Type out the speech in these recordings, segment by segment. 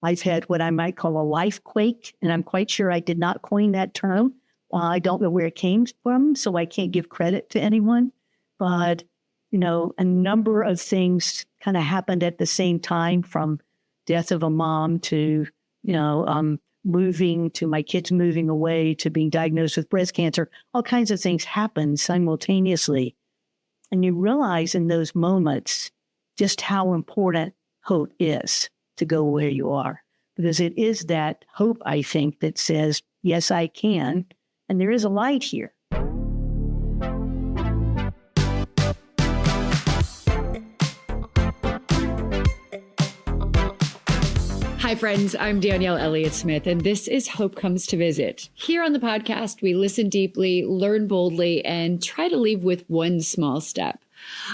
I've had what I might call a life quake, and I'm quite sure I did not coin that term. I don't know where it came from, so I can't give credit to anyone. But, a number of things kind of happened at the same time, from death of a mom to, moving to my kids moving away to being diagnosed with breast cancer. All kinds of things happened simultaneously. And you realize in those moments just how important hope is to go where you are. Because it is that hope, I think, that says, yes, I can. And there is a light here. Hi, friends. I'm Danielle Elliott-Smith, and this is Hope Comes to Visit. Here on the podcast, we listen deeply, learn boldly, and try to leave with one small step.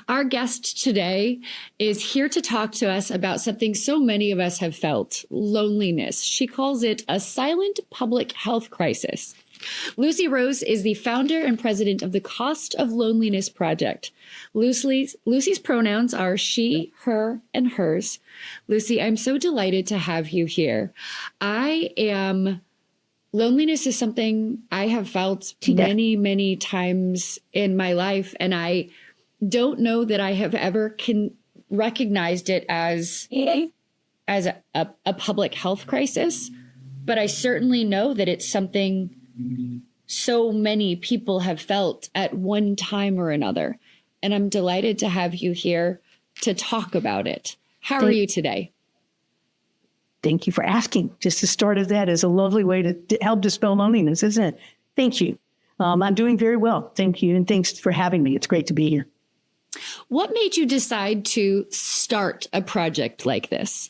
Our guest today is here to talk to us about something so many of us have felt: loneliness. She calls it a silent public health crisis. Lucy Rose is the founder and president of the Cost of Loneliness Project. Lucy's pronouns are she, her, and hers. Lucy, I'm so delighted to have you here. Loneliness is something I have felt many, many times in my life, and I don't know that I have ever recognized it as a public health crisis, but I certainly know that it's something so many people have felt at one time or another. And I'm delighted to have you here to talk about it. How are you today? Thank you for asking. Just the start of that is a lovely way to help dispel loneliness, isn't it? Thank you. I'm doing very well. Thank you. And thanks for having me. It's great to be here. What made you decide to start a project like this?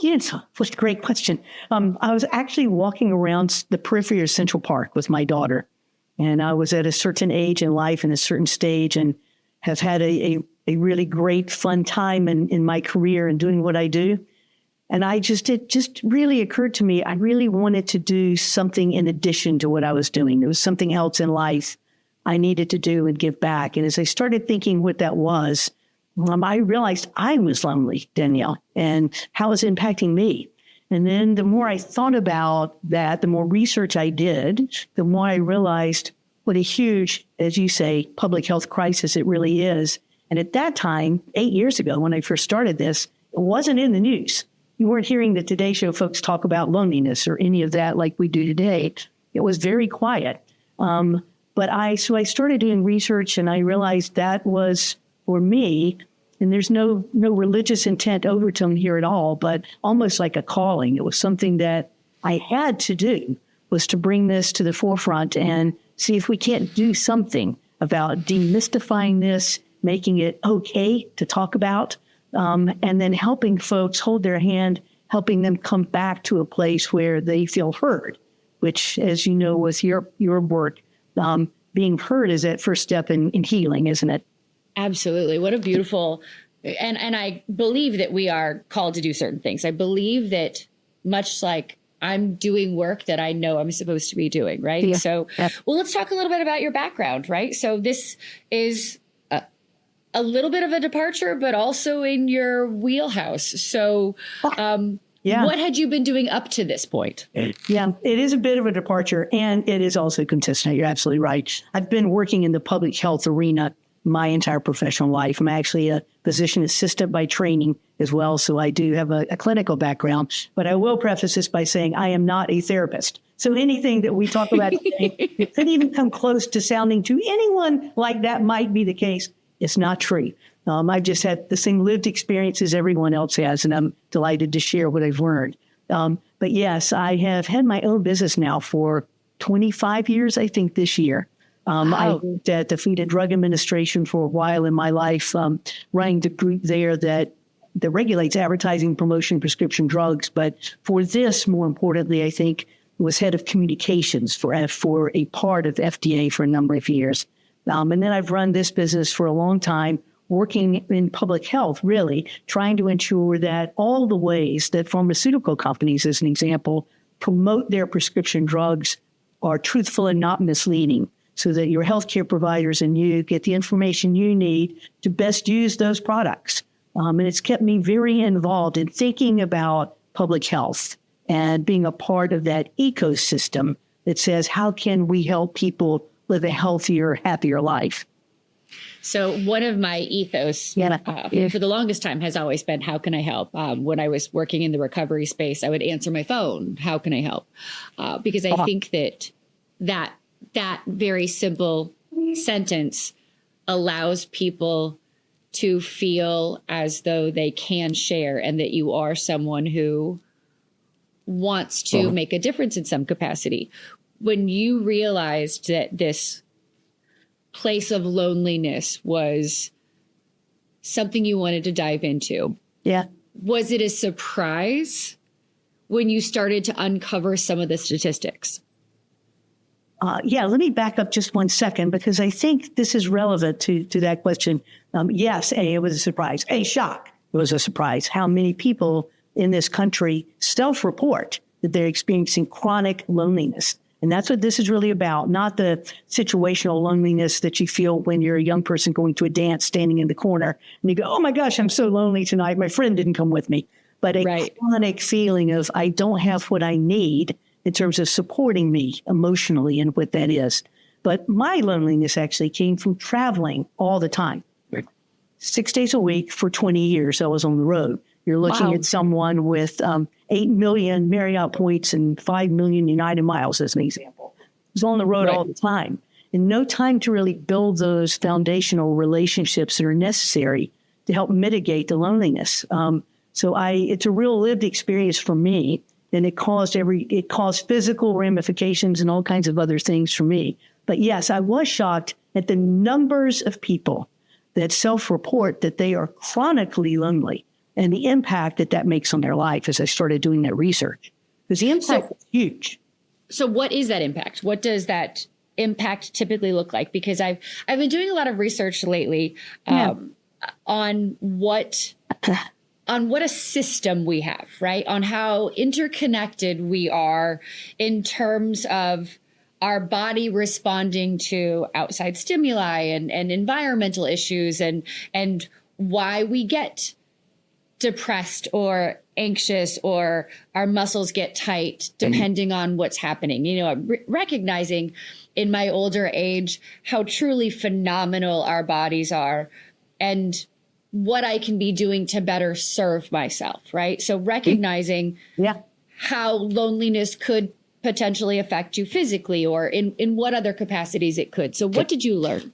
Yes, what a great question. I was actually walking around the periphery of Central Park with my daughter, and I was at a certain age in life and a certain stage, and have had a really great, fun time in my career and doing what I do. And it just really occurred to me, I really wanted to do something in addition to what I was doing. There was something else in life I needed to do and give back. And as I started thinking what that was, I realized I was lonely, Danielle, and how it's impacting me. And then the more I thought about that, the more research I did, the more I realized what a huge, as you say, public health crisis it really is. And at that time, 8 years ago, when I first started this, it wasn't in the news. You weren't hearing the Today Show folks talk about loneliness or any of that like we do today. It was very quiet. So I started doing research, and I realized that was, for me, and there's no religious intent overtone here at all, but almost like a calling. It was something that I had to do, was to bring this to the forefront and see if we can't do something about demystifying this, making it okay to talk about, and then helping folks hold their hand, helping them come back to a place where they feel heard, which, as you know, was your work. Being heard is that first step in healing, isn't it? Absolutely. What a beautiful, and I believe that we are called to do certain things. I believe that, much like I'm doing work that I know I'm supposed to be doing, right? Yeah. So, well, let's talk a little bit about your background, right? So this is a little bit of a departure, but also in your wheelhouse. So, what had you been doing up to this point? Yeah, it is a bit of a departure, and it is also consistent. You're absolutely right. I've been working in the public health arena my entire professional life. I'm actually a physician assistant by training as well, so I do have a clinical background. But I will preface this by saying I am not a therapist. So anything that we talk about today, it could even come close to sounding to anyone like that might be the case. It's not true. I've just had the same lived experiences everyone else has, and I'm delighted to share what I've learned. But yes, I have had my own business now for 25 years, I think, this year. I worked at the Food and Drug Administration for a while in my life, running the group there that regulates advertising, promotion, prescription drugs. But for this, more importantly, I think, was head of communications for a part of FDA for a number of years. And then I've run this business for a long time, working in public health, really trying to ensure that all the ways that pharmaceutical companies, as an example, promote their prescription drugs are truthful and not misleading, so that your healthcare providers and you get the information you need to best use those products. And it's kept me very involved in thinking about public health and being a part of that ecosystem that says, how can we help people live a healthier, happier life? So one of my ethos for the longest time has always been, how can I help? When I was working in the recovery space, I would answer my phone, how can I help? Because I think that very simple sentence allows people to feel as though they can share and that you are someone who wants to make a difference in some capacity. When you realized that this place of loneliness was something you wanted to dive into, was it a surprise when you started to uncover some of the statistics? Let me back up just 1 second, because I think this is relevant to that question. Yes, it was a surprise. Shock. It was a surprise how many people in this country self-report that they're experiencing chronic loneliness. And that's what this is really about, not the situational loneliness that you feel when you're a young person going to a dance, standing in the corner, and you go, oh my gosh, I'm so lonely tonight. My friend didn't come with me. But a chronic feeling of I don't have what I need in terms of supporting me emotionally and what that is. But my loneliness actually came from traveling all the time. 6 days a week for 20 years, I was on the road. You're looking at someone with 8 million Marriott points and 5 million United miles, as an example. I was on the road all the time, and no time to really build those foundational relationships that are necessary to help mitigate the loneliness. It's a real lived experience for me, and it caused physical ramifications and all kinds of other things for me. But yes, I was shocked at the numbers of people that self-report that they are chronically lonely, and the impact that makes on their life as I started doing that research. Because the impact is huge. So what is that impact? What does that impact typically look like? Because I've been doing a lot of research lately on what a system we have, right? On how interconnected we are in terms of our body responding to outside stimuli and environmental issues and why we get depressed or anxious or our muscles get tight depending on what's happening. Recognizing in my older age how truly phenomenal our bodies are and what I can be doing to better serve myself, right? So recognizing how loneliness could potentially affect you physically or in what other capacities it could. So what did you learn?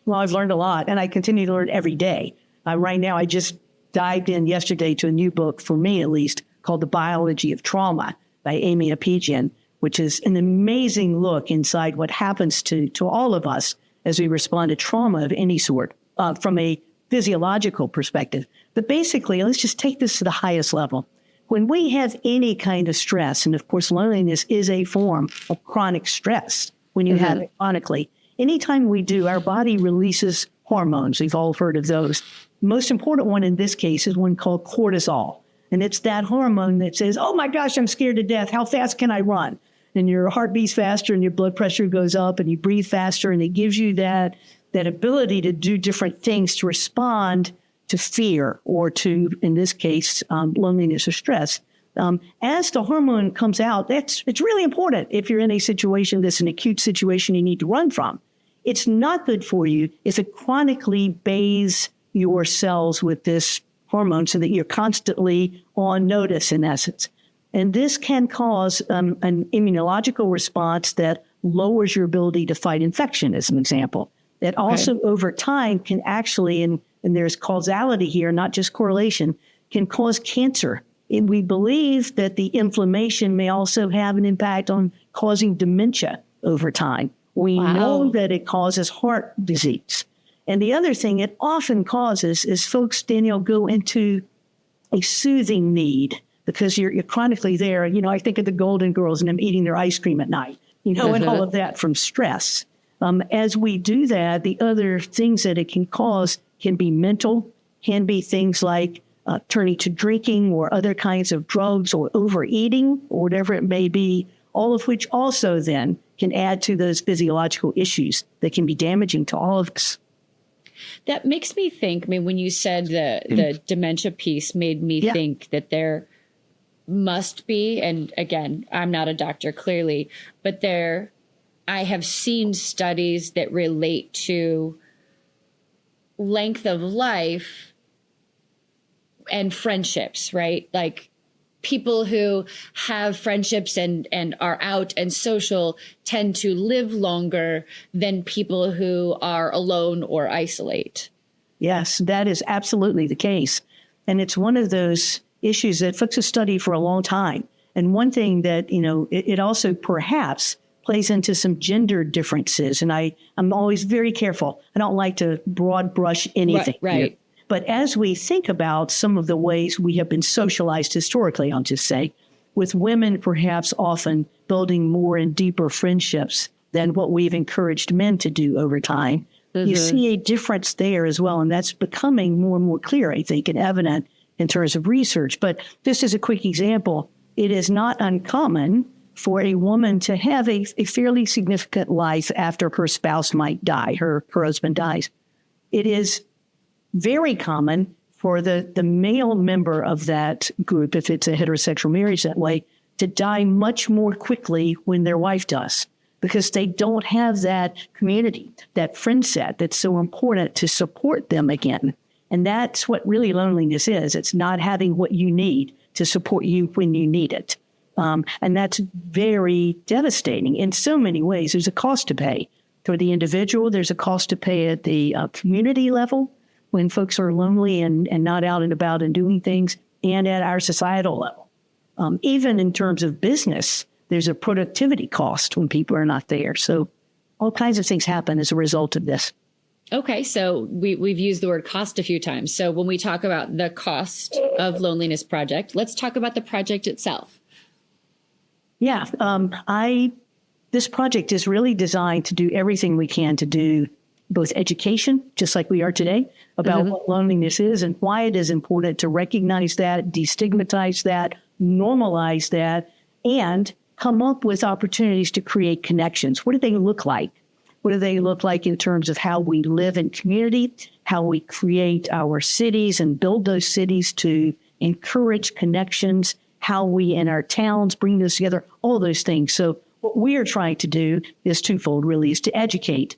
Well, I've learned a lot, and I continue to learn every day. Right now, I just dived in yesterday to a new book, for me at least, called The Biology of Trauma by Amy Apigian, which is an amazing look inside what happens to all of us as we respond to trauma of any sort from a physiological perspective. But basically, let's just take this to the highest level. When we have any kind of stress, and of course, loneliness is a form of chronic stress when you have it chronically, anytime we do, our body releases hormones. We've all heard of those. The most important one in this case is one called cortisol. And it's that hormone that says, oh my gosh, I'm scared to death. How fast can I run? And your heart beats faster and your blood pressure goes up and you breathe faster. And it gives you that ability to do different things to respond to fear or to, in this case, loneliness or stress. As the hormone comes out, it's really important if you're in a situation that's an acute situation you need to run from. It's not good for you if it chronically bathes your cells with this hormone so that you're constantly on notice, in essence. And this can cause an immunological response that lowers your ability to fight infection, as an example. That also over time can actually, and there's causality here, not just correlation, can cause cancer. And we believe that the inflammation may also have an impact on causing dementia over time. We know that it causes heart disease. And the other thing it often causes is folks, Danielle, go into a soothing need because you're chronically there. I think of the Golden Girls and them eating their ice cream at night, and all of that from stress. As we do that, the other things that it can cause can be mental, can be things like turning to drinking or other kinds of drugs or overeating or whatever it may be, all of which also then can add to those physiological issues that can be damaging to all of us. That makes me think, when you said the dementia piece made me think that there must be, and again, I'm not a doctor clearly, but I have seen studies that relate to length of life and friendships, right? Like people who have friendships and are out and social tend to live longer than people who are alone or isolate. Yes, that is absolutely the case. And it's one of those issues that folks have studied for a long time. And one thing that, it also perhaps plays into some gender differences. And I'm always very careful. I don't like to broad brush anything. Right. But as we think about some of the ways we have been socialized historically, I'll just say, with women perhaps often building more and deeper friendships than what we've encouraged men to do over time, you see a difference there as well. And that's becoming more and more clear, I think, and evident in terms of research. But just as a quick example, it is not uncommon for a woman to have a fairly significant life after her spouse might die, her husband dies. It is very common for the male member of that group, if it's a heterosexual marriage that way, to die much more quickly when their wife does, because they don't have that community, that friend set that's so important to support them again. And that's what really loneliness is. It's not having what you need to support you when you need it. And that's very devastating in so many ways. There's a cost to pay for the individual. There's a cost to pay at the community level when folks are lonely and not out and about and doing things, and at our societal level. Even in terms of business, there's a productivity cost when people are not there. So all kinds of things happen as a result of this. Okay, so we've used the word cost a few times. So when we talk about the cost of Loneliness Project, let's talk about the project itself. Yeah, this project is really designed to do everything we can to do both education, just like we are today, about what loneliness is and why it is important to recognize that, destigmatize that, normalize that, and come up with opportunities to create connections. What do they look like? What do they look like in terms of how we live in community, how we create our cities and build those cities to encourage connections, how we in our towns bring those together, all those things. So what we are trying to do is twofold, really, is to educate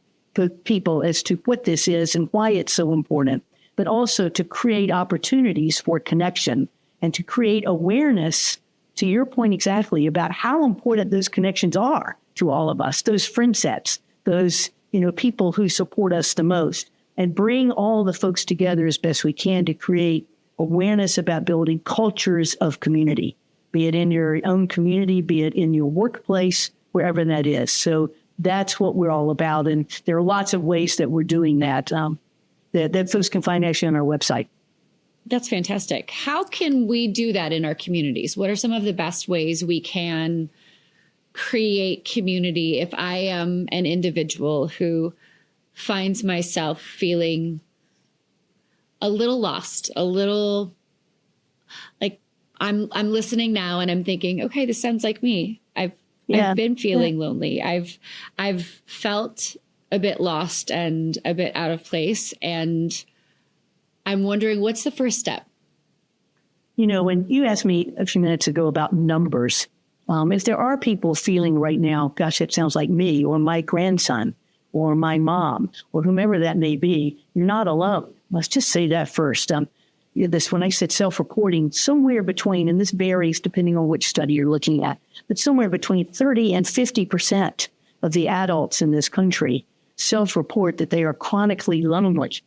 people as to what this is and why it's so important, but also to create opportunities for connection and to create awareness, to your point exactly, about how important those connections are to all of us, those friend sets, those people who support us the most, and bring all the folks together as best we can to create awareness about building cultures of community, be it in your own community, be it in your workplace, wherever that is. So that's what we're all about. And there are lots of ways that we're doing that, that folks can find actually on our website. That's fantastic. How can we do that in our communities? What are some of the best ways we can create community if I am an individual who finds myself feeling a little lost, a little like I'm listening now and I'm thinking, okay, this sounds like me. I've been feeling lonely. I've felt a bit lost and a bit out of place. And I'm wondering, what's the first step? When you asked me a few minutes ago about numbers, if there are people feeling right now, gosh, it sounds like me or my grandson or my mom or whomever that may be, you're not alone. Let's just say that first. When I said self-reporting, somewhere between, and this varies depending on which study you're looking at, but somewhere between 30 and 50% of the adults in this country self-report that they are chronically lonely.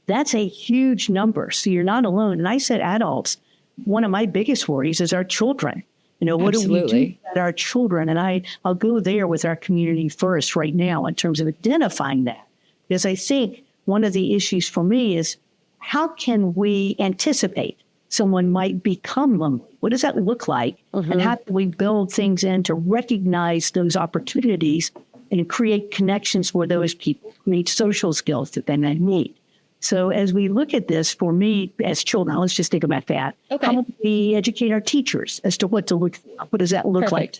That's a huge number. So you're not alone. And I said adults. One of my biggest worries is our children. What do we do about our children? And I'll go there with our community first right now in terms of identifying that. Because I think one of the issues for me is, how can we anticipate someone might become lonely? What does that look like? And how can we build things in to recognize those opportunities and create connections for those people, create social skills that they may need? So as we look at this, for me as children, let's just think about that. Okay. How do we educate our teachers as to what to look for? What does that look like?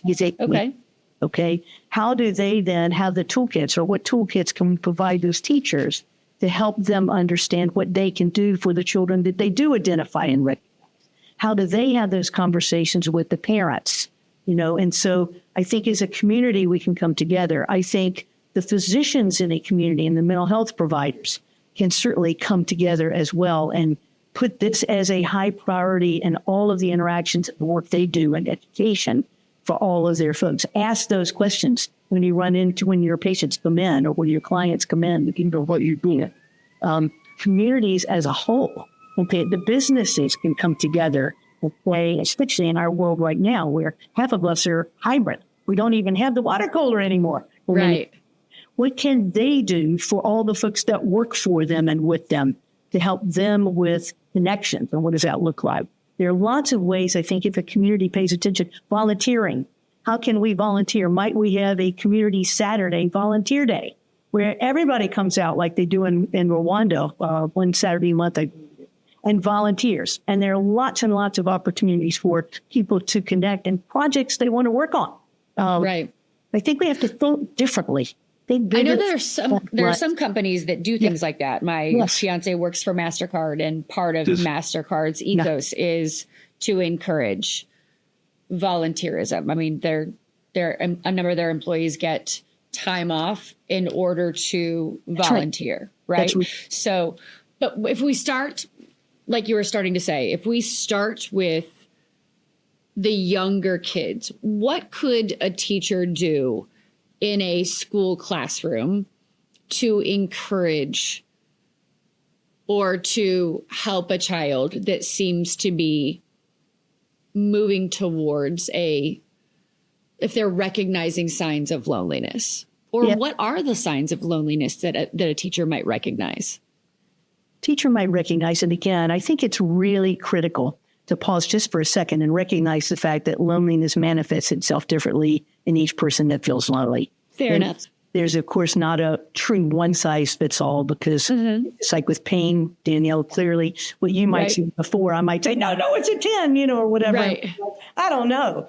Okay. How do they then have the toolkits, or what toolkits can we provide those teachers to help them understand what they can do for the children that they do identify and recognize? how do they have those conversations with the parents? And so I think as a community, we can come together. I think the physicians in a community and the mental health providers can certainly come together as well and put this as a high priority in all of the interactions and work they do in education for all of their folks. Ask those questions when your patients come in or when your clients come in, looking for what you're doing. Communities as a whole, okay, the businesses can come together and play, especially in our world right now, where half of us are hybrid. We don't even have the water cooler anymore. Right. What can they do for all the folks that work for them and with them to help them with connections? And what does that look like? There are lots of ways, I think, if a community pays attention. Volunteering. How can we volunteer? Might we have a community Saturday volunteer day where everybody comes out like they do in Rwanda one Saturday a month and volunteers? And there are lots and lots of opportunities for people to connect and projects they want to work on. Right. I think we have to think differently. I know there are some companies that do things like that. My fiance works for MasterCard, and part of MasterCard's ethos is to encourage volunteerism. I mean, a number of their employees get time off in order to volunteer, right? So, but if we start, like you were starting to say, if we start with the younger kids, what could a teacher do in a school classroom to encourage or to help a child that seems to be moving towards if they're recognizing signs of loneliness? Or what are the signs of loneliness that a teacher might recognize? Teacher might recognize, and again, I think it's really critical to pause just for a second and recognize the fact that loneliness manifests itself differently in each person that feels lonely. Fair enough. There's, of course, not a true one-size-fits-all because it's like with pain, Danielle, clearly what you might see before, I might say, no, it's a 10, or whatever. Right. I don't know.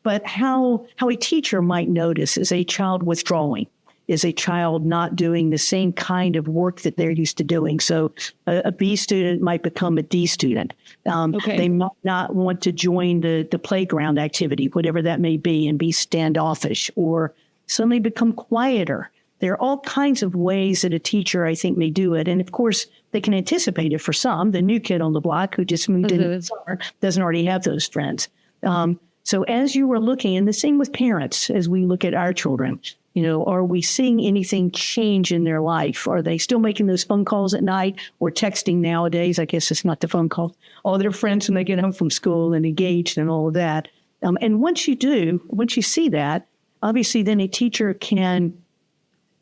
But how a teacher might notice is a child withdrawing, is a child not doing the same kind of work that they're used to doing. So a B student might become a D student. They might not want to join the playground activity, whatever that may be, and be standoffish or suddenly become quieter. There are all kinds of ways that a teacher, I think, may do it. And of course, they can anticipate it for some. The new kid on the block who just moved in the summer doesn't already have those friends. So as you were looking, and the same with parents, as we look at our children, are we seeing anything change in their life? Are they still making those phone calls at night or texting nowadays? I guess it's not the phone calls. All their friends when they get home from school and engaged and all of that. And once you see that, obviously then a teacher can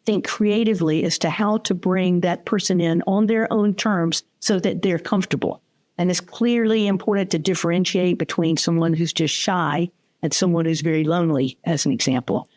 think creatively as to how to bring that person in on their own terms so that they're comfortable. And it's clearly important to differentiate between someone who's just shy and someone who's very lonely, as an example.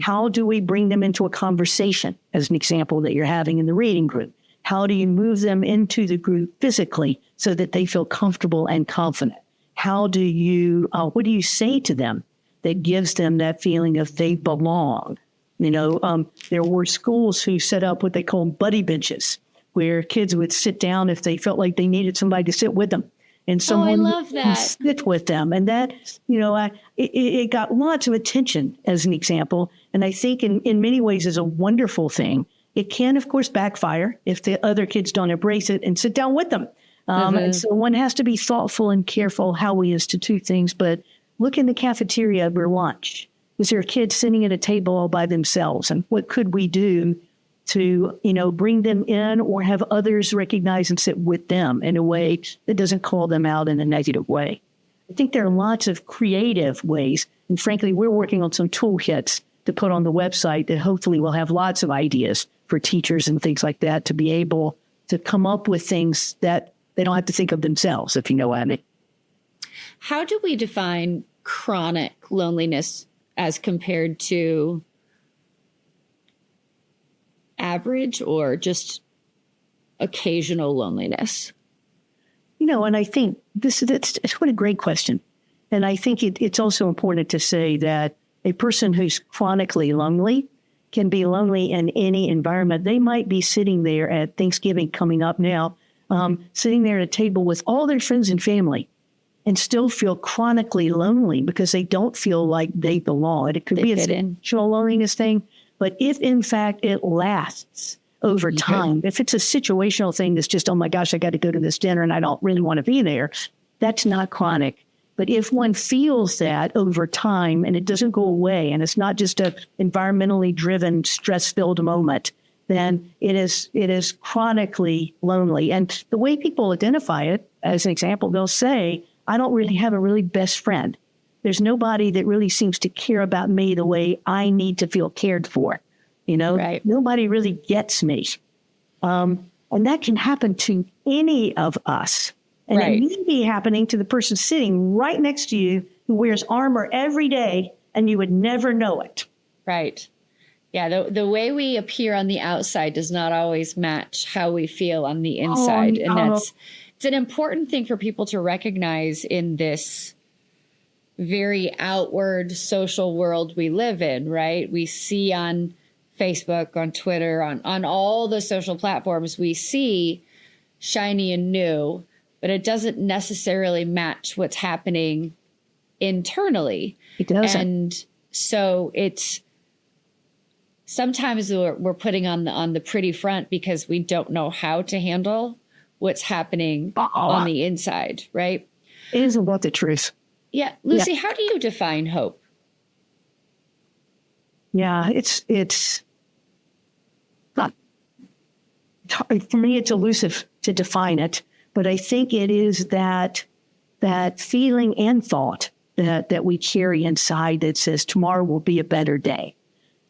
How do we bring them into a conversation, as an example that you're having in the reading group? How do you move them into the group physically so that they feel comfortable and confident? What do you say to them that gives them that feeling of they belong? There were schools who set up what they call buddy benches, where kids would sit down if they felt like they needed somebody to sit with them. And someone would sit with them. And that, it got lots of attention as an example. And I think in many ways is a wonderful thing. It can, of course, backfire if the other kids don't embrace it and sit down with them. And so one has to be thoughtful and careful how we institute things. But look in the cafeteria over lunch. Is there a kid sitting at a table all by themselves? And what could we do to, bring them in or have others recognize and sit with them in a way that doesn't call them out in a negative way? I think there are lots of creative ways. And frankly, we're working on some toolkits to put on the website that hopefully will have lots of ideas for teachers and things like that to be able to come up with things that they don't have to think of themselves, if you know what I mean. How do we define chronic loneliness as compared to average or just occasional loneliness? And I think that's what a great question. And I think it's also important to say that a person who's chronically lonely can be lonely in any environment. They might be sitting there at Thanksgiving coming up now, sitting there at a table with all their friends and family. and still feel chronically lonely because they don't feel like they belong. And it could be a situational loneliness thing, but if in fact it lasts over time, if it's a situational thing that's just, oh my gosh, I got to go to this dinner and I don't really want to be there, that's not chronic. But if one feels that over time and it doesn't go away, and it's not just a environmentally driven, stress-filled moment, then it is chronically lonely. And the way people identify it, as an example, they'll say, I don't really have a really best friend. There's nobody that really seems to care about me the way I need to feel cared for. Nobody really gets me. And that can happen to any of us. And it may be happening to the person sitting right next to you who wears armor every day, and you would never know it. Right. Yeah, the way we appear on the outside does not always match how we feel on the inside. And it's an important thing for people to recognize in this very outward social world we live in, right? We see on Facebook, on Twitter, on all the social platforms, we see shiny and new, but it doesn't necessarily match what's happening internally. It doesn't. And so it's sometimes we're putting on the pretty front because we don't know how to handle what's happening on the inside, right? It isn't about the truth. Yeah. Lucy, how do you define hope? Yeah, it's not, for me, it's elusive to define it, but I think it is that feeling and thought that we carry inside that says tomorrow will be a better day.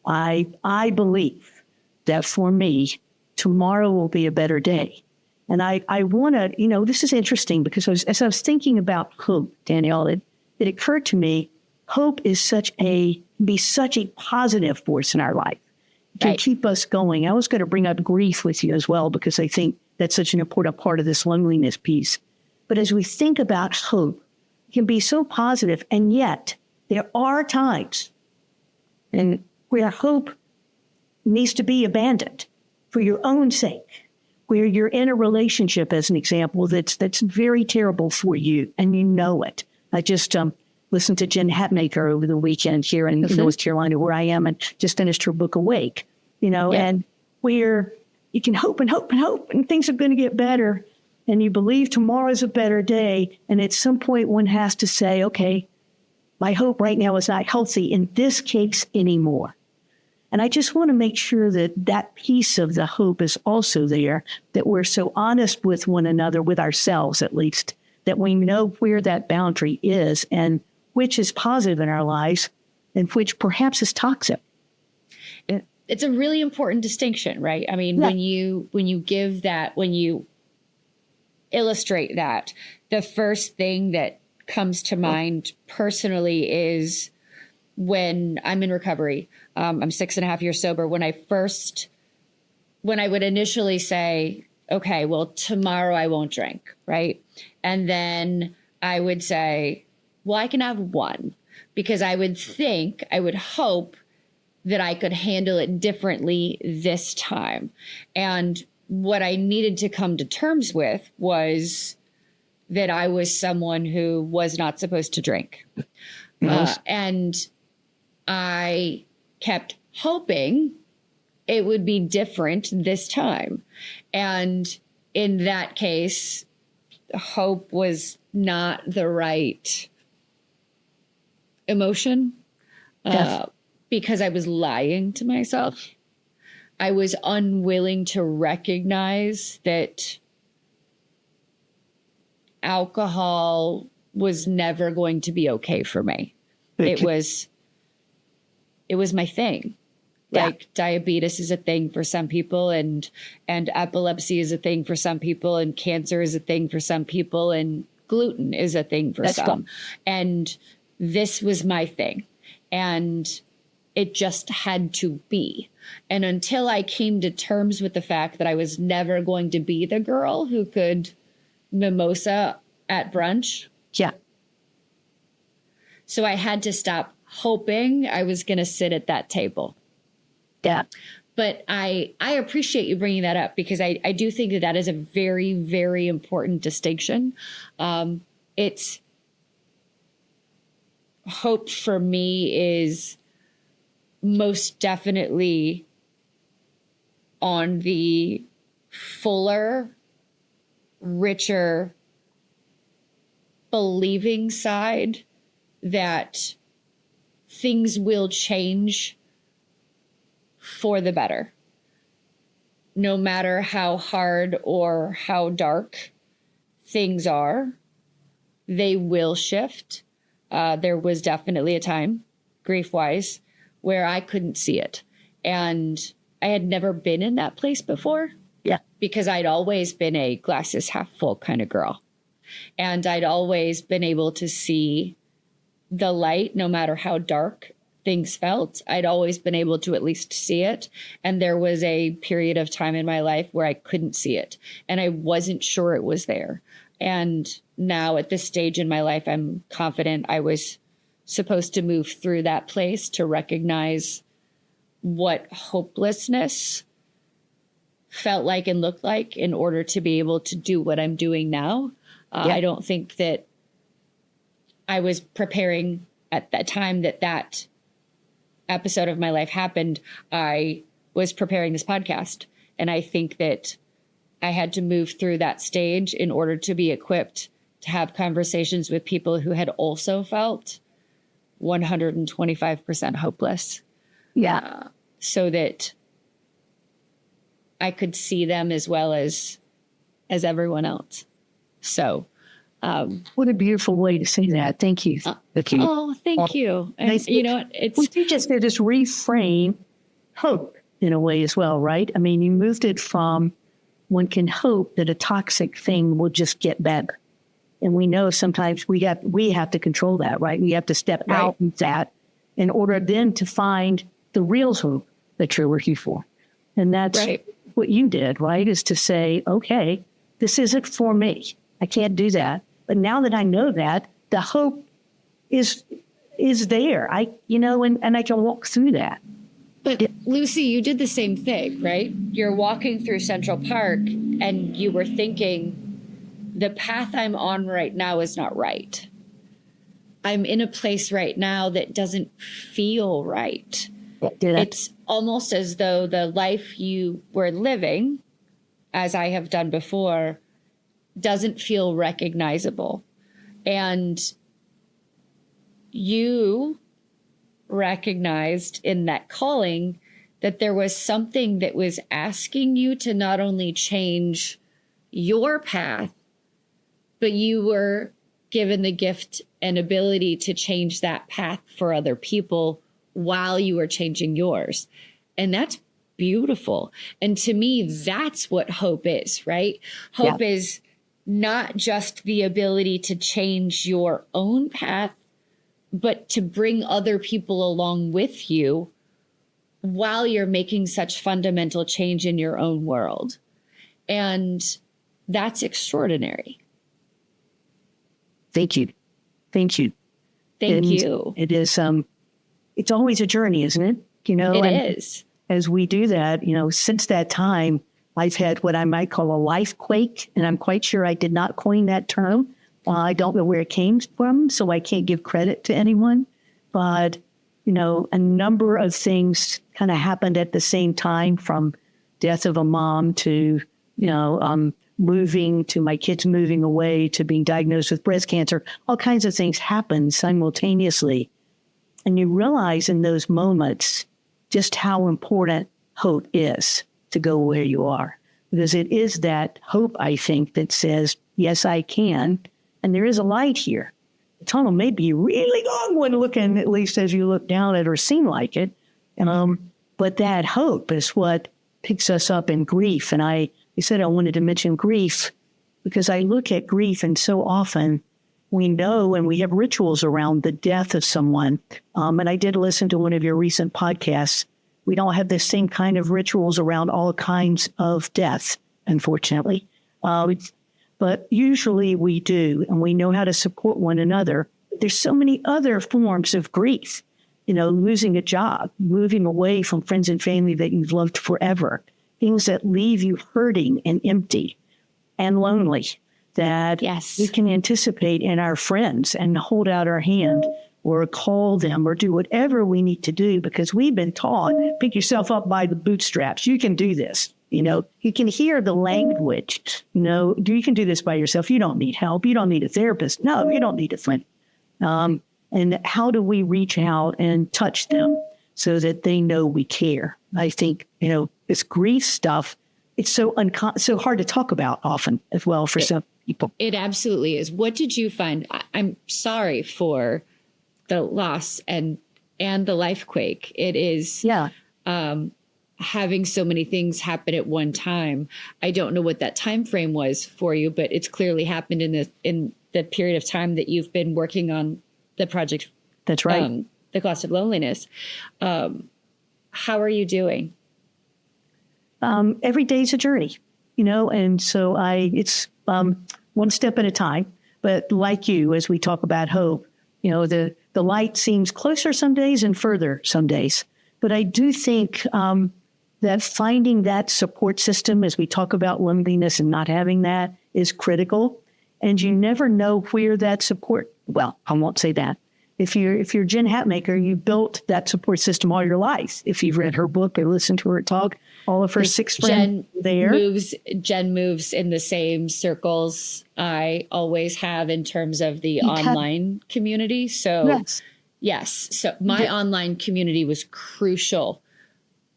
I believe that for me, tomorrow will be a better day. And I want to, this is interesting because as I was thinking about hope, Danielle, it occurred to me, hope is such a positive force in our life. It can keep us going. I was going to bring up grief with you as well, because I think that's such an important part of this loneliness piece. But as we think about hope, it can be so positive, and yet there are times where hope needs to be abandoned for your own sake, where you're in a relationship, as an example, that's very terrible for you, and you know it. I just listened to Jen Hatmaker over the weekend here in North Carolina, where I am, and just finished her book, Awake, and where you can hope and hope and hope, and things are going to get better, and you believe tomorrow's a better day, and at some point one has to say, okay, my hope right now is not healthy in this case anymore. And I just want to make sure that piece of the hope is also there, that we're so honest with one another, with ourselves at least, that we know where that boundary is and which is positive in our lives and which perhaps is toxic. It's a really important distinction, right? I mean, when you give that, when you illustrate that, the first thing that comes to mind personally is when I'm in recovery. I'm 6.5 years sober. When I would initially say, okay, well, tomorrow I won't drink, right? And then I would say, well, I can have one, because I would hope that I could handle it differently this time. And what I needed to come to terms with was that I was someone who was not supposed to drink. And I kept hoping it would be different this time. And in that case, hope was not the right emotion because I was lying to myself. I was unwilling to recognize that alcohol was never going to be okay for me. It was my thing. Like diabetes is a thing for some people, and epilepsy is a thing for some people, and cancer is a thing for some people, and gluten is a thing for some. Fun. And this was my thing. And it just had to be. And until I came to terms with the fact that I was never going to be the girl who could mimosa at brunch. Yeah. So I had to stop hoping I was going to sit at that table. Yeah. But I appreciate you bringing that up, because I do think that is a very, very important distinction. It's hope for me is most definitely on the fuller, richer, believing side that things will change for the better. No matter how hard or how dark things are, they will shift. There was definitely a time, grief-wise, where I couldn't see it. And I had never been in that place before. Yeah. Because I'd always been a glasses half full kind of girl. And I'd always been able to see the light, no matter how dark things felt. I'd always been able to at least see it. And there was a period of time in my life where I couldn't see it. And I wasn't sure it was there. And now at this stage in my life, I'm confident I was supposed to move through that place to recognize what hopelessness felt like and looked like in order to be able to do what I'm doing now. I don't think that I was preparing at that time that episode of my life happened. I was preparing this podcast, and I think that I had to move through that stage in order to be equipped to have conversations with people who had also felt 125% hopeless. Yeah. So that I could see them as well as everyone else. So, what a beautiful way to say that. Thank you. Vicky. Oh, thank you. And you know what? What you just did is reframe hope in a way as well, right? I mean, you moved it from one can hope that a toxic thing will just get better. And we know sometimes we have to control that, right? We have to step out of that in order then to find the real hope that you're working for. And that's what you did, right? Is to say, okay, this isn't for me. I can't do that. But now that I know that, the hope is there. And I can walk through that. But Lucy, you did the same thing, right? You're walking through Central Park and you were thinking, the path I'm on right now is not right. I'm in a place right now that doesn't feel right. It's almost as though the life you were living, as I have done before, doesn't feel recognizable. And you recognized in that calling that there was something that was asking you to not only change your path, but you were given the gift and ability to change that path for other people while you were changing yours. And that's beautiful. And to me, that's what hope is, right? Hope is not just the ability to change your own path, but to bring other people along with you while you're making such fundamental change in your own world. And that's extraordinary. Thank you. Thank you. It is, it's always a journey, isn't it? It is. As we do that, since that time, I've had what I might call a life quake, and I'm quite sure I did not coin that term. I don't know where it came from, so I can't give credit to anyone. But, a number of things kind of happened at the same time, from death of a mom to, moving to my kids moving away to being diagnosed with breast cancer. All kinds of things happened simultaneously. And you realize in those moments just how important hope is to go where you are. Because it is that hope, I think, that says, yes, I can. And there is a light here. The tunnel may be a really long one looking, at least as you look down it or seem like it. But that hope is what picks us up in grief. And I said I wanted to mention grief because I look at grief, and so often we know and we have rituals around the death of someone. And I did listen to one of your recent podcasts. We don't have the same kind of rituals around all kinds of death, unfortunately. But usually we do, and we know how to support one another. There's so many other forms of grief, losing a job, moving away from friends and family that you've loved forever, things that leave you hurting and empty and lonely that we can anticipate in our friends and hold out our hand or call them or do whatever we need to do, because we've been taught, pick yourself up by the bootstraps. You can do this. You can hear the language. You can do this by yourself. You don't need help. You don't need a therapist. No, you don't need a friend. And how do we reach out and touch them so that they know we care? I think, this grief stuff, it's so hard to talk about often as well for some people. It absolutely is. What did you find? I'm sorry for the loss and the life quake. It is having so many things happen at one time. I don't know what that time frame was for you, but it's clearly happened in the period of time that you've been working on the project. That's right. The Cost of Loneliness. How are you doing? Every day's a journey, and so it's one step at a time. But like you, as we talk about hope, the light seems closer some days and further some days. But I do think that finding that support system, as we talk about loneliness and not having that, is critical. And you never know where that support, well, I won't say that. If you're Jen Hatmaker, you built that support system all your life. If you've read her book or listened to her talk, all of her 6 friends there. Jen moves in the same circles I always have in terms of the online community. So yes. So my online community was crucial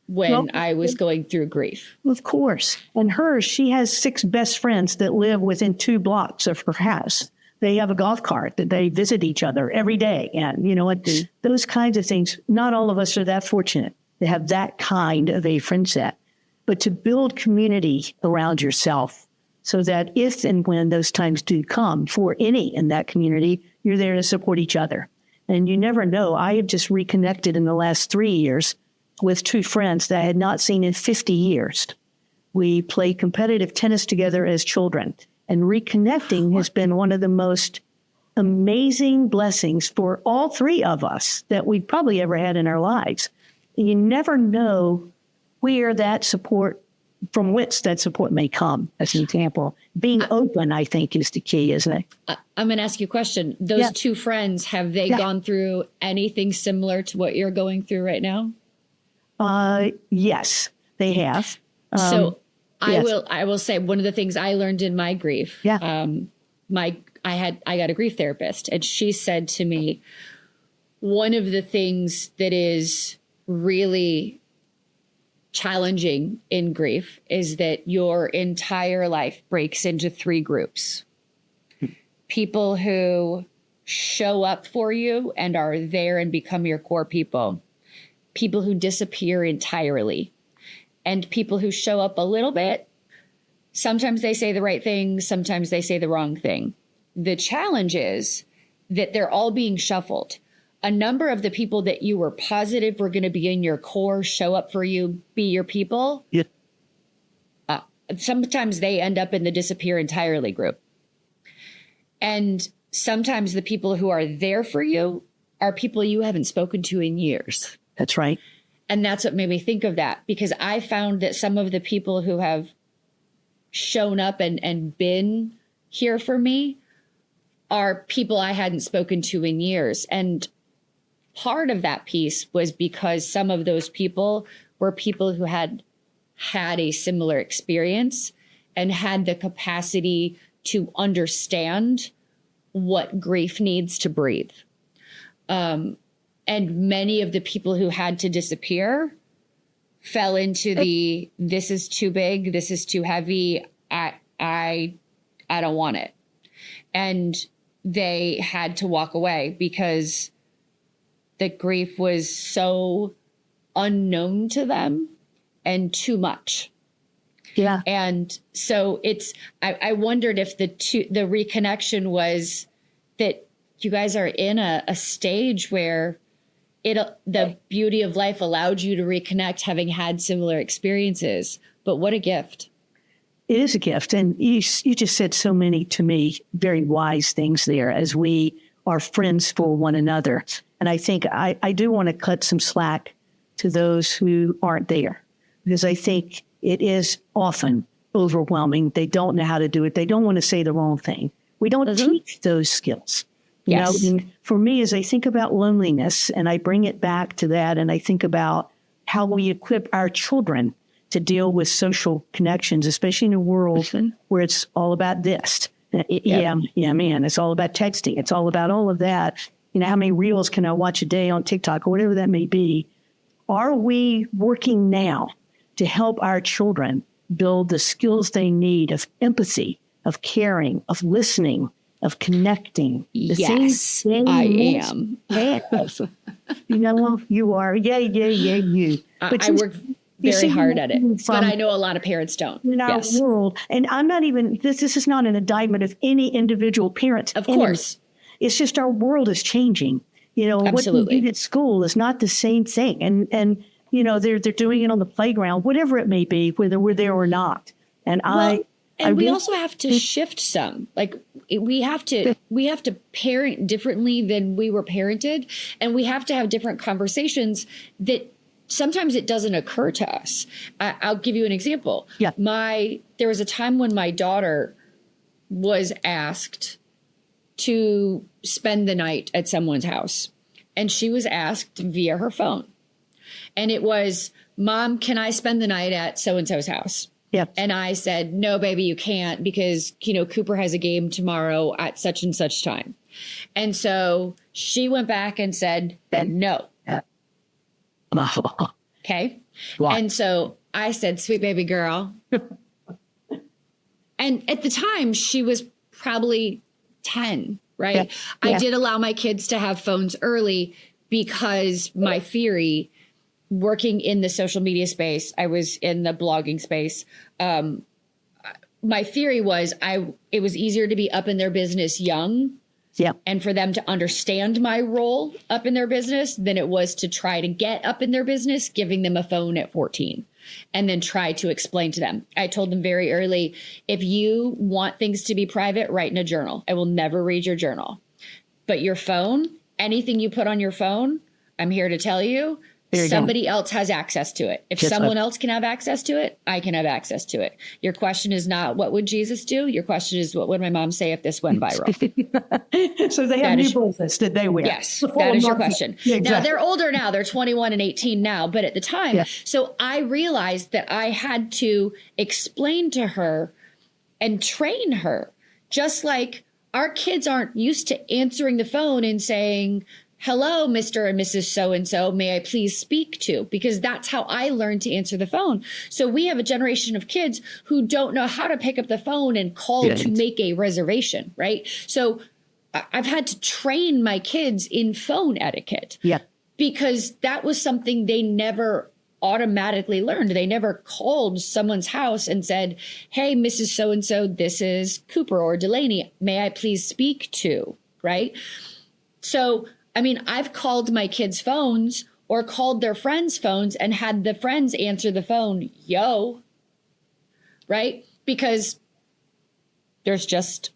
when I was going through grief. Of course. And she has 6 best friends that live within 2 blocks of her house. They have a golf cart that they visit each other every day. And, those kinds of things, not all of us are that fortunate to have that kind of a friend set. But to build community around yourself so that if and when those times do come for any in that community, you're there to support each other. And you never know. I have just reconnected in the last 3 years with 2 friends that I had not seen in 50 years. We played competitive tennis together as children. And reconnecting has been one of the most amazing blessings for all 3 of us that we've probably ever had in our lives. You never know where that support, from which that support may come, as an example. Being open, I think, is the key, isn't it? I'm going to ask you a question. Those 2 friends, have they gone through anything similar to what you're going through right now? Yes, they have. I will say one of the things I learned in my grief. I got a grief therapist, and she said to me, one of the things that is really challenging in grief is that your entire life breaks into 3 groups. People who show up for you and are there and become your core people. People who disappear entirely. And people who show up a little bit. Sometimes they say the right thing, sometimes they say the wrong thing. The challenge is that they're all being shuffled. A number of the people that you were positive were going to be in your core, show up for you, be your people. Yeah. Sometimes they end up in the disappear entirely group. And sometimes the people who are there for you are people you haven't spoken to in years. That's right. And that's what made me think of that, because I found that some of the people who have shown up and been here for me are people I hadn't spoken to in years. And part of that piece was because some of those people were people who had a similar experience and had the capacity to understand what grief needs to breathe. And many of the people who had to disappear fell into this is too big, this is too heavy, I don't want it. And they had to walk away because the grief was so unknown to them and too much. Yeah. And so I wondered if the reconnection was that you guys are in a stage where the beauty of life allowed you to reconnect, having had similar experiences. But what a gift. It is a gift. And you just said so many, to me, very wise things there as we are friends for one another. And I think I do want to cut some slack to those who aren't there, because I think it is often overwhelming. They don't know how to do it. They don't want to say the wrong thing. We don't teach those skills. Yes. And for me, as I think about loneliness and I bring it back to that, and I think about how we equip our children to deal with social connections, especially in a world where it's all about this. Yeah, man, it's all about texting. It's all about all of that. How many reels can I watch a day on TikTok or whatever that may be? Are we working now to help our children build the skills they need of empathy, of caring, of listening, of connecting? Yes, I am. You are. Yeah, you. But I work very hard at it, but I know a lot of parents don't. In our world, and I'm not even, this is not an indictment of any individual parent. Of course. It's just our world is changing. Absolutely. What we do at school is not the same thing. And they're doing it on the playground, whatever it may be, whether we're there or not. And we also have to shift some. Like we have to parent differently than we were parented. And we have to have different conversations that sometimes it doesn't occur to us. I'll give you an example. Yeah. There was a time when my daughter was asked to spend the night at someone's house. And she was asked via her phone. And it was, Mom, can I spend the night at so-and-so's house? Yep. And I said, no, baby, you can't because, Cooper has a game tomorrow at such and such time. And so she went back and said, no. Okay. Wow. And so I said, sweet baby girl. And at the time she was probably 10, right? Yeah. I did allow my kids to have phones early because my theory, working in the social media space, I was in the blogging space. My theory was it was easier to be up in their business young. Yeah. And for them to understand my role up in their business than it was to try to get up in their business, giving them a phone at 14 and then try to explain to them. I told them very early, if you want things to be private, write in a journal. I will never read your journal. But your phone, anything you put on your phone, I'm here to tell you, somebody else has access to it. If someone else can have access to it, I can have access to it. Your question is not, what would Jesus do? Your question is, what would my mom say if this went viral? So they have new boldness that they wear. Yes, that is your question. Yeah, exactly. Now, they're older now. They're 21 and 18 now. But at the time, so I realized that I had to explain to her and train her, just like our kids aren't used to answering the phone and saying, hello, Mr. and Mrs. So-and-so, may I please speak to? Because that's how I learned to answer the phone. So we have a generation of kids who don't know how to pick up the phone and call to make a reservation, right? So I've had to train my kids in phone etiquette because that was something they never automatically learned. They never called someone's house and said, hey, Mrs. So-and-so, this is Cooper or Delaney, may I please speak to, right? So I mean, I've called my kids' phones or called their friends' phones and had the friends answer the phone, yo, right? Because there's just,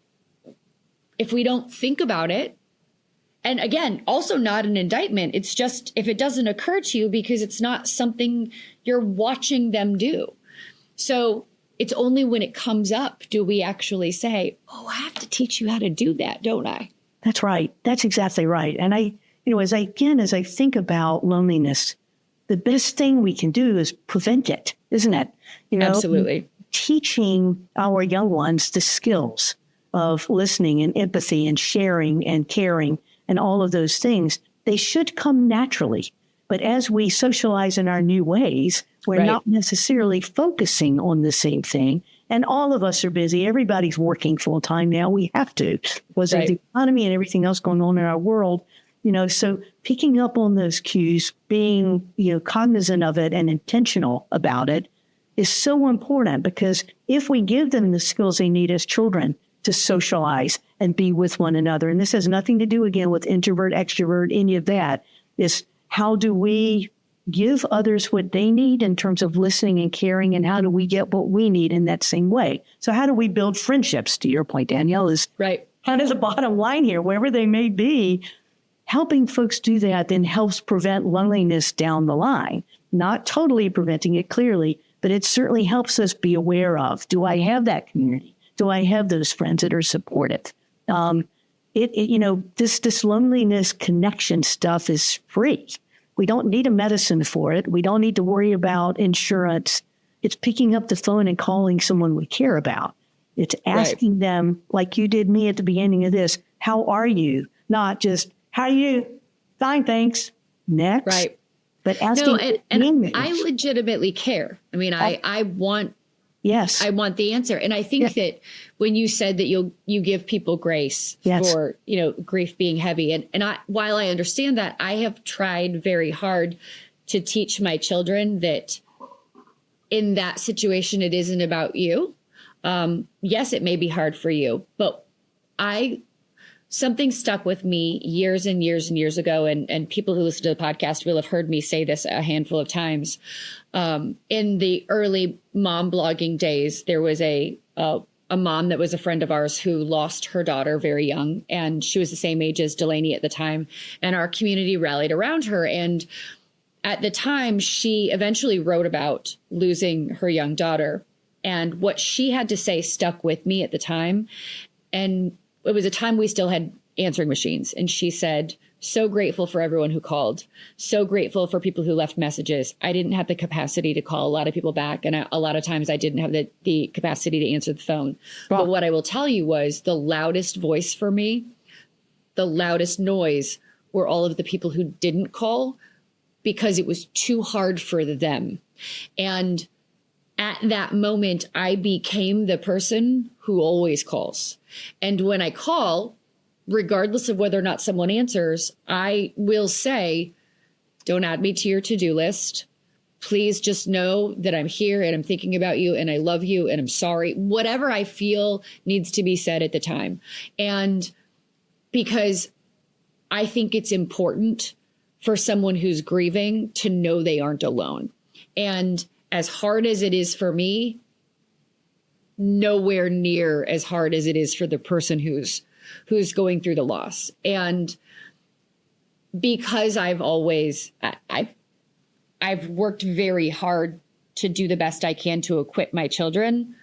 if we don't think about it, and again, also not an indictment, it's just if it doesn't occur to you because it's not something you're watching them do. So it's only when it comes up do we actually say, oh, I have to teach you how to do that, don't I? That's right. That's exactly right. And as I think about loneliness, the best thing we can do is prevent it, isn't it? Absolutely. Teaching our young ones the skills of listening and empathy and sharing and caring and all of those things, they should come naturally. But as we socialize in our new ways, we're not necessarily focusing on the same thing. And all of us are busy. Everybody's working full time now. We have to because of the economy and everything else going on in our world. So picking up on those cues, being, cognizant of it and intentional about it is so important, because if we give them the skills they need as children to socialize and be with one another, and this has nothing to do, again, with introvert, extrovert, any of that, is how do we give others what they need in terms of listening and caring, and how do we get what we need in that same way? So how do we build friendships, to your point, Danielle, is kind of the bottom line here, wherever they may be. Helping folks do that then helps prevent loneliness down the line. Not totally preventing it, clearly, but it certainly helps us be aware of, do I have that community? Do I have those friends that are supportive? this loneliness connection stuff is free. We don't need a medicine for it. We don't need to worry about insurance. It's picking up the phone and calling someone we care about. It's asking them, like you did me at the beginning of this, how are you? Not just, how are you? Fine, thanks. Next. Right. But asking, and I legitimately care. I mean, I want the answer. And I think that when you said that you give people grace for, grief being heavy. And while I understand that, I have tried very hard to teach my children that in that situation, it isn't about you. Yes, it may be hard for you, but something stuck with me years and years and years ago. And people who listen to the podcast will have heard me say this a handful of times. In the early mom blogging days, there was a mom that was a friend of ours who lost her daughter very young. And she was the same age as Delaney at the time. And our community rallied around her. And at the time, she eventually wrote about losing her young daughter. And what she had to say stuck with me at the time. And it was a time we still had answering machines. And she said, so grateful for everyone who called. So grateful for people who left messages. I didn't have the capacity to call a lot of people back. And a lot of times I didn't have the capacity to answer the phone. Wow. But what I will tell you was the loudest voice for me, the loudest noise were all of the people who didn't call because it was too hard for them. And at that moment, I became the person who always calls. And when I call, regardless of whether or not someone answers, I will say, don't add me to your to-do list. Please just know that I'm here and I'm thinking about you and I love you and I'm sorry. Whatever I feel needs to be said at the time. And because I think it's important for someone who's grieving to know they aren't alone. And as hard as it is for me, nowhere near as hard as it is for the person who's going through the loss. And because I've worked very hard to do the best I can to equip my children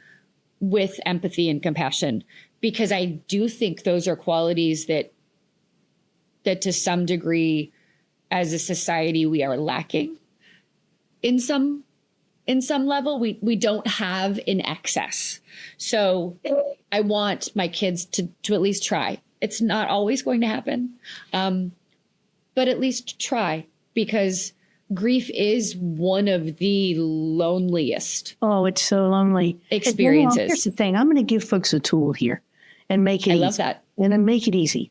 with empathy and compassion, because I do think those are qualities that to some degree as a society we are lacking in some level. We don't have in excess. So I want my kids to at least try. It's not always going to happen, but at least try, because grief is one of the loneliest. Oh, it's so lonely. Experiences. Here's the thing. I'm going to give folks a tool here and make it easy. I love that. And then make it easy.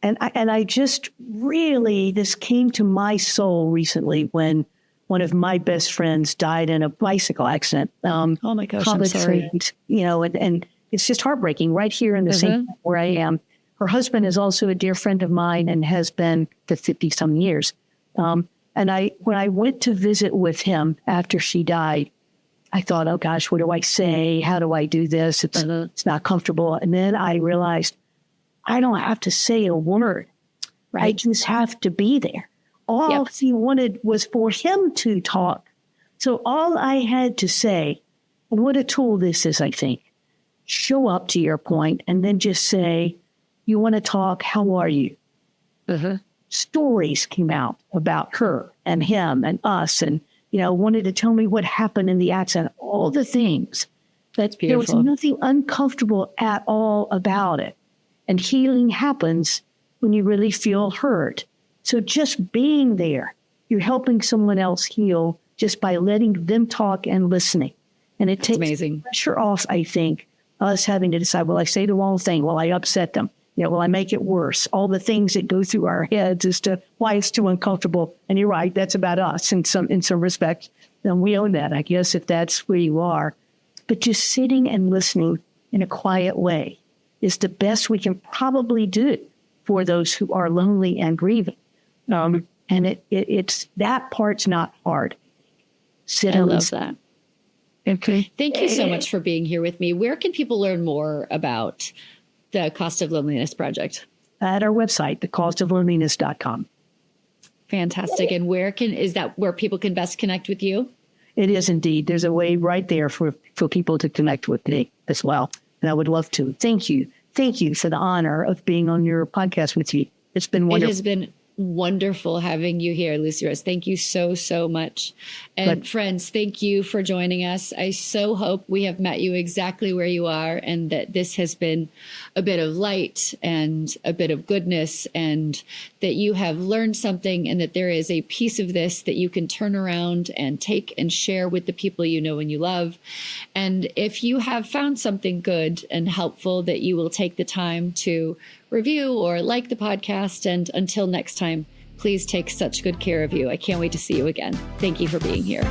And I just really, this came to my soul recently when one of my best friends died in a bicycle accident. Oh my gosh, I'm sorry. And it's just heartbreaking right here in the same where I am. Her husband is also a dear friend of mine and has been for 50 some years. And when I went to visit with him after she died, I thought, oh gosh, what do I say? How do I do this? It's not comfortable. And then I realized I don't have to say a word. Right. I just have to be there. All he wanted was for him to talk. So all I had to say, and what a tool this is, I think, show up to your point and then just say, you want to talk? How are you? Stories came out about her and him and us and, wanted to tell me what happened in the accident, all the things. But there was nothing uncomfortable at all about it. And healing happens when you really feel heard. So just being there, you're helping someone else heal just by letting them talk and listening. And it takes pressure off, I think, us having to decide, will I say the wrong thing? Will I upset them? Will I make it worse? All the things that go through our heads as to why it's too uncomfortable. And you're right, that's about us in some respects. And we own that, I guess, if that's where you are. But just sitting and listening in a quiet way is the best we can probably do for those who are lonely and grieving. And it's that part's not hard. I love that. Okay. Thank you so much for being here with me. Where can people learn more about the Cost of Loneliness Project? At our website, thecostofloneliness.com. Fantastic. And is that where people can best connect with you? It is indeed. There's a way right there for people to connect with me as well. And I would love to. Thank you. thank you for the honor of being on your podcast with you. It's been It wonderful. has been wonderful having you here, Lucy Rose. Thank you so, so much. And friends, thank you for joining us. I so hope we have met you exactly where you are and that this has been a bit of light and a bit of goodness and that you have learned something and that there is a piece of this that you can turn around and take and share with the people you know and you love. And if you have found something good and helpful, that you will take the time to review or like the podcast. And until next time, please take such good care of you. I can't wait to see you again. Thank you for being here.